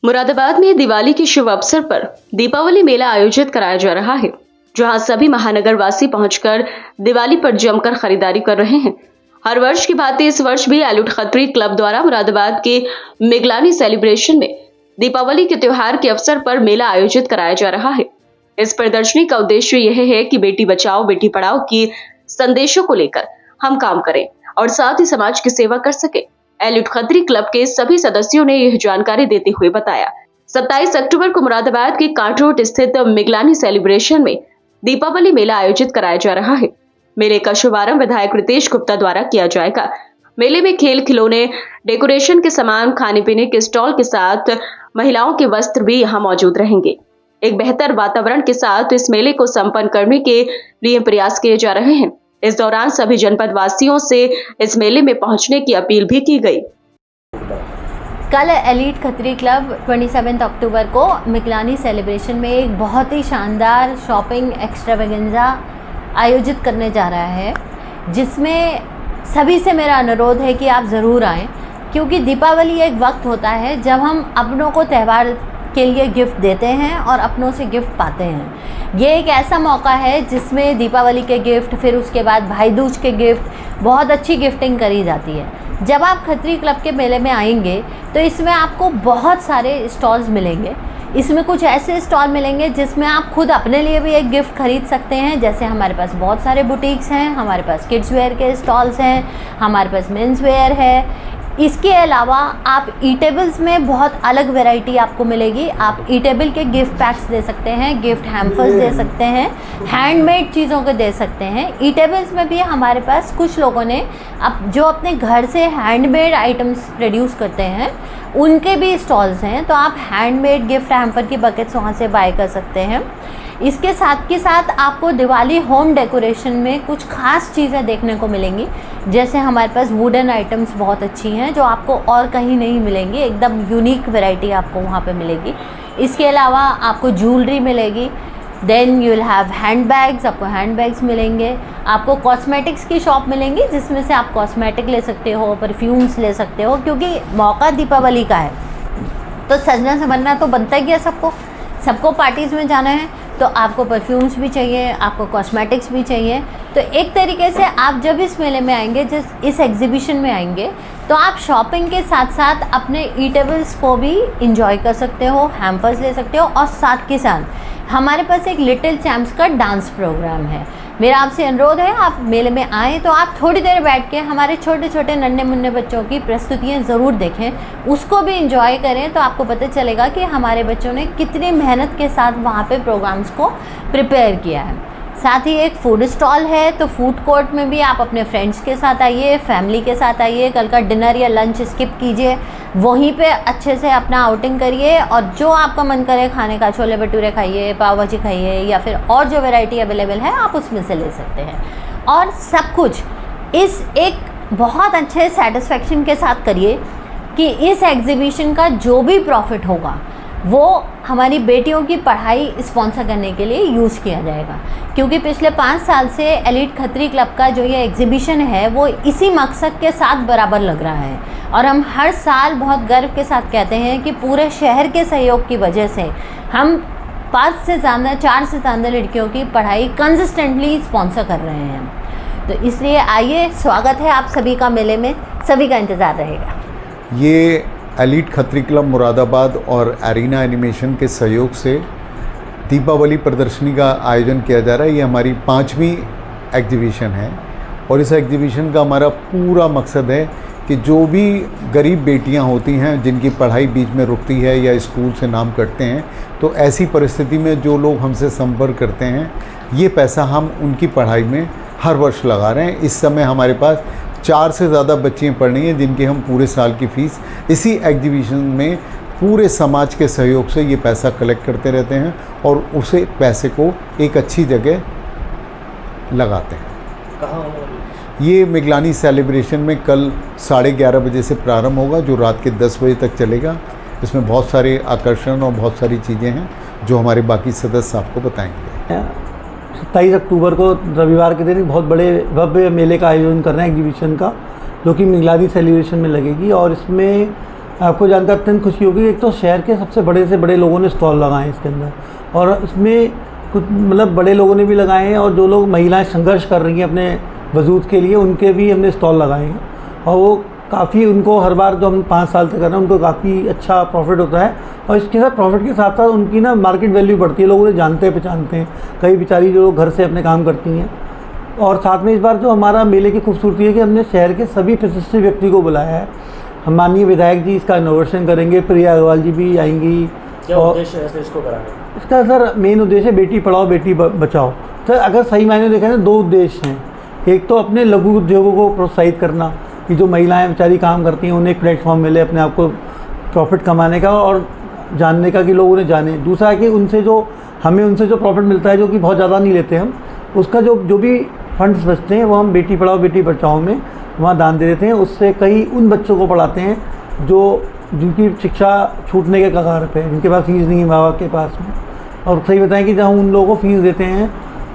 मुरादाबाद में दिवाली के शुभ अवसर पर दीपावली मेला आयोजित कराया जा रहा है, जहां सभी महानगर वासी पहुंचकर दिवाली पर जमकर खरीदारी कर रहे हैं। हर वर्ष की भांति इस वर्ष भी एलिट खत्री क्लब द्वारा मुरादाबाद के मिगलानी सेलिब्रेशन में दीपावली के त्योहार के अवसर पर मेला आयोजित कराया जा रहा है। इस प्रदर्शनी का उद्देश्य यह है कि बेटी बचाओ बेटी पढ़ाओ की संदेशों को लेकर हम काम करें और साथ ही समाज की सेवा कर सके। एलिट खत्री क्लब के सभी सदस्यों ने यह जानकारी देते हुए बताया, 27 अक्टूबर को मुरादाबाद के काट रोड स्थित मिगलानी सेलिब्रेशन में दीपावली मेला आयोजित कराया जा रहा है। मेले का शुभारंभ विधायक रितेश गुप्ता द्वारा किया जाएगा। मेले में खेल खिलौने, डेकोरेशन के सामान, खाने पीने के स्टॉल के साथ महिलाओं के वस्त्र भी यहाँ मौजूद रहेंगे। एक बेहतर वातावरण के साथ इस मेले को संपन्न करने के लिए प्रयास किए जा रहे हैं। इस दौरान सभी जनपद वासियों से इस मेले में पहुंचने की अपील भी की गई। कल एलिट खत्री क्लब 27 अक्टूबर को मिगलानी सेलिब्रेशन में एक बहुत ही शानदार शॉपिंग एक्स्ट्रावेगेंजा आयोजित करने जा रहा है, जिसमें सभी से मेरा अनुरोध है कि आप ज़रूर आएँ, क्योंकि दीपावली एक वक्त होता है जब हम अपनों को त्यौहार के लिए गिफ्ट देते हैं और अपनों से गिफ्ट पाते हैं। ये एक ऐसा मौका है जिसमें दीपावली के गिफ्ट, फिर उसके बाद भाई दूज के गिफ्ट, बहुत अच्छी गिफ्टिंग करी जाती है। जब आप खत्री क्लब के मेले में आएंगे तो इसमें आपको बहुत सारे स्टॉल्स मिलेंगे। इसमें कुछ ऐसे स्टॉल मिलेंगे जिसमें आप खुद अपने लिए भी एक गिफ्ट खरीद सकते हैं। जैसे हमारे पास बहुत सारे बुटीक्स हैं, हमारे पास किड्स वेयर के स्टॉल्स हैं, हमारे पास मेंस वेयर है। इसके अलावा आप ईटेबल्स में बहुत अलग वैरायटी आपको मिलेगी। आप ईटेबल के गिफ्ट पैक्स दे सकते हैं, गिफ्ट हैम्पर्स दे सकते हैं, हैंडमेड चीज़ों के दे सकते हैं। ईटेबल्स में भी हमारे पास कुछ लोगों ने जो अपने घर से हैंडमेड आइटम्स प्रोड्यूस करते हैं, उनके भी स्टॉल्स हैं। तो आप हैंडमेड गिफ्ट हैम्पर की बकेट्स वहाँ से बाय कर सकते हैं। इसके साथ के साथ आपको दिवाली होम डेकोरेशन में कुछ खास चीज़ें देखने को मिलेंगी। जैसे हमारे पास वुडन आइटम्स बहुत अच्छी हैं जो आपको और कहीं नहीं मिलेंगी, एकदम यूनिक वैरायटी आपको वहाँ पे मिलेगी। इसके अलावा आपको ज्वेलरी मिलेगी। Then you will have hand bags, आपको हैंड बैग्स मिलेंगे। आपको कॉस्मेटिक्स की शॉप मिलेंगी जिसमें से आप कॉस्मेटिक ले सकते हो, परफ्यूम्स ले सकते हो, क्योंकि मौका दीपावली का है तो सजना संवरना तो बनता ही है। सबको पार्टीज़ में जाना है तो आपको परफ्यूम्स भी चाहिए, आपको कॉस्मेटिक्स भी चाहिए। तो एक तरीके से आप जब इस मेले में आएंगे, इस एग्जीबिशन में आएंगे, तो आप शॉपिंग के साथ साथ अपने ईटेबल्स को भी इंजॉय कर सकते हो, हैम्पर्स ले सकते हो, और साथ के साथ हमारे पास एक लिटिल चैम्प्स का डांस प्रोग्राम है। मेरा आपसे अनुरोध है, आप मेले में आएँ तो आप थोड़ी देर बैठ के हमारे छोटे छोटे नन्हे मुन्ने बच्चों की प्रस्तुतियाँ ज़रूर देखें, उसको भी इंजॉय करें। तो आपको पता चलेगा कि हमारे बच्चों ने कितनी मेहनत के साथ वहाँ पे प्रोग्राम्स को प्रिपेयर किया है। साथ ही एक फूड स्टॉल है, तो फूड कोर्ट में भी आप अपने फ्रेंड्स के साथ आइए, फैमिली के साथ आइए। कल का डिनर या लंच स्किप कीजिए, वहीं पे अच्छे से अपना आउटिंग करिए और जो आपका मन करे खाने का, छोले भटूरे खाइए, पाव भाजी खाइए, या फिर और जो वैरायटी अवेलेबल है आप उसमें से ले सकते हैं। और सब कुछ इस एक बहुत अच्छे सेटिस्फेक्शन के साथ करिए कि इस एग्जीबिशन का जो भी प्रॉफिट होगा वो हमारी बेटियों की पढ़ाई स्पॉन्सर करने के लिए यूज़ किया जाएगा। क्योंकि पिछले 5 साल से एलिट खत्री क्लब का जो ये एग्जीबिशन है वो इसी मकसद के साथ बराबर लग रहा है, और हम हर साल बहुत गर्व के साथ कहते हैं कि पूरे शहर के सहयोग की वजह से हम 4 से ज़्यादा लड़कियों की पढ़ाई कंसिस्टेंटली स्पॉन्सर कर रहे हैं। तो इसलिए आइए, स्वागत है आप सभी का मेले में, सभी का इंतज़ार रहेगा। ये एलिट खत्री क्लब मुरादाबाद और एरिना एनिमेशन के सहयोग से दीपावली प्रदर्शनी का आयोजन किया जा रहा है। ये हमारी 5वीं एग्जीबिशन है और इस एग्जीबिशन का हमारा पूरा मकसद है कि जो भी गरीब बेटियां होती हैं जिनकी पढ़ाई बीच में रुकती है या स्कूल से नाम कटते हैं, तो ऐसी परिस्थिति में जो लोग हमसे संपर्क करते हैं, ये पैसा हम उनकी पढ़ाई में हर वर्ष लगा रहे हैं। इस समय हमारे पास 4 से ज़्यादा बच्चियाँ पढ़ रही हैं जिनकी हम पूरे साल की फ़ीस इसी एग्जीबिशन में पूरे समाज के सहयोग से ये पैसा कलेक्ट करते रहते हैं और उसे पैसे को एक अच्छी जगह लगाते हैं। कहाँ ये मिगलानी सेलिब्रेशन में कल 11:30 बजे से प्रारंभ होगा, जो रात के 10 बजे तक चलेगा। इसमें बहुत सारे आकर्षण और बहुत सारी चीज़ें हैं जो हमारे बाकी सदस्य आपको बताएंगे। 27 अक्टूबर को रविवार के दिन बहुत बड़े भव्य मेले का आयोजन कर रहे हैं एग्जीबिशन का, जो कि मिगलानी सेलिब्रेशन में लगेगी। और इसमें आपको जानकर अत्यंत खुशी होगी। एक तो शहर के सबसे बड़े से बड़े लोगों ने स्टॉल लगाए हैं इसके अंदर, और इसमें कुछ मतलब बड़े लोगों ने भी लगाए हैं, और जो लोग महिलाएं संघर्ष कर रही हैं अपने वजूद के लिए, उनके भी हमने स्टॉल लगाए हैं। और वो काफ़ी, उनको हर बार जो हम 5 साल से कर रहे हैं उनको काफ़ी अच्छा प्रॉफिट होता है। और इसके साथ प्रॉफिट के साथ साथ उनकी ना मार्केट वैल्यू बढ़ती है, लोग उन्हें जानते पहचानते हैं। कई बेचारी जो घर से अपने काम करती हैं। और साथ में इस बार जो हमारा मेले की खूबसूरती है कि हमने शहर के सभी प्रतिष्ठित व्यक्ति को बुलाया है। हम माननीय विधायक जी इसका इनोवेशन करेंगे, प्रिया अग्रवाल जी भी आएंगी। क्या उद्देश्य है इसको कराने? इसका सर मेन उद्देश्य बेटी पढ़ाओ बेटी बचाओ। सर अगर सही मायने देखा ना 2 उद्देश्य हैं। एक तो अपने लघु उद्योगों को प्रोत्साहित करना कि जो महिलाएं बेचारी काम करती हैं उन्हें एक प्लेटफॉर्म मिले अपने आप को प्रॉफिट कमाने का और जानने का, कि लोग उन्हें जाने। दूसरा है कि उनसे जो प्रॉफिट मिलता है, जो कि बहुत ज़्यादा नहीं लेते हम, उसका जो भी फंड्स बचते हैं वो हम बेटी पढ़ाओ बेटी बचाओ में वहाँ दान दे देते हैं। उससे कई उन बच्चों को पढ़ाते हैं जिनकी शिक्षा छूटने के कगार पे है, जिनके पास फीस नहीं है माँ बाप के पास में। और सही बताएं कि जब हम उन लोगों को फीस देते हैं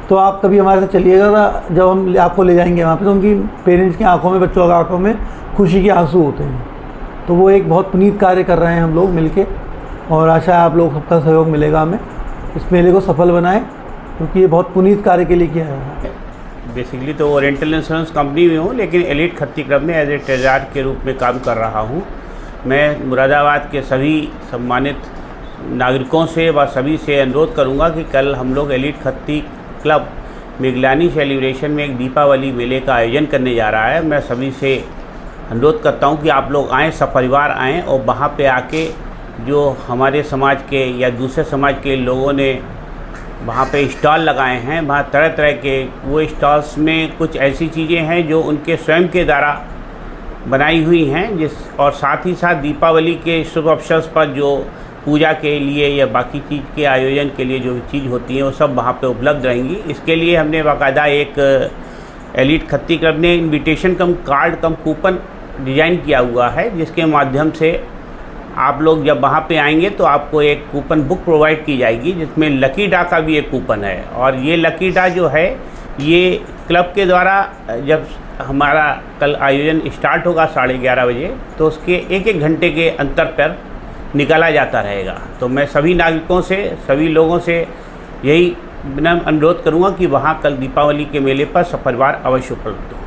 तो आप कभी हमारे साथ चलिएगा, जब हम आपको ले जाएंगे वहाँ पे, तो उनकी पेरेंट्स की आंखों में, बच्चों की आंखों में खुशी के आंसू होते हैं। तो वो एक बहुत पुनीत कार्य कर रहे हैं हम लोग मिलके, और आशा है आप लोग सबका सहयोग मिलेगा हमें, इस मेले को सफल बनाएं, क्योंकि ये बहुत पुनीत कार्य के लिए किया है। बेसिकली तो ओरिएंटल इंश्योरेंस कंपनी में हूँ, लेकिन एलीट खत्ती क्लब में एज ए ट्रेजरार के रूप में काम कर रहा हूँ। मैं मुरादाबाद के सभी सम्मानित नागरिकों से व सभी से अनुरोध करूँगा कि कल हम लोग एलीट खत्ती क्लब मिगलानी सेलिब्रेशन में एक दीपावली मेले का आयोजन करने जा रहा है। मैं सभी से अनुरोध करता हूँ कि आप लोग आएँ, सपरिवार आएँ, और वहाँ पे आके जो हमारे समाज के या दूसरे समाज के लोगों ने वहाँ पे स्टॉल लगाए हैं, वहाँ तरह तरह के वो स्टॉल्स में कुछ ऐसी चीज़ें हैं जो उनके स्वयं के द्वारा बनाई हुई हैं, और साथ ही साथ दीपावली के शुभ अवसर पर जो पूजा के लिए या बाकी चीज़ के आयोजन के लिए जो चीज़ होती है वो सब वहाँ पे उपलब्ध रहेंगी। इसके लिए हमने बाकायदा एक एलीट खत्ती क्लब ने इनविटेशन कम कार्ड कम कूपन डिज़ाइन किया हुआ है, जिसके माध्यम से आप लोग जब वहाँ पे आएंगे तो आपको एक कूपन बुक प्रोवाइड की जाएगी, जिसमें लकी ड्रा का भी एक कूपन है। और ये लकी ड्रा जो है ये क्लब के द्वारा, जब हमारा कल आयोजन स्टार्ट होगा 11:30 बजे, तो उसके 1-1 घंटे के अंतर पर निकाला जाता रहेगा। तो मैं सभी नागरिकों से, सभी लोगों से यही विनम्र अनुरोध करूँगा कि वहाँ कल दीपावली के मेले पर सपरिवार अवश्य उपलब्ध हो।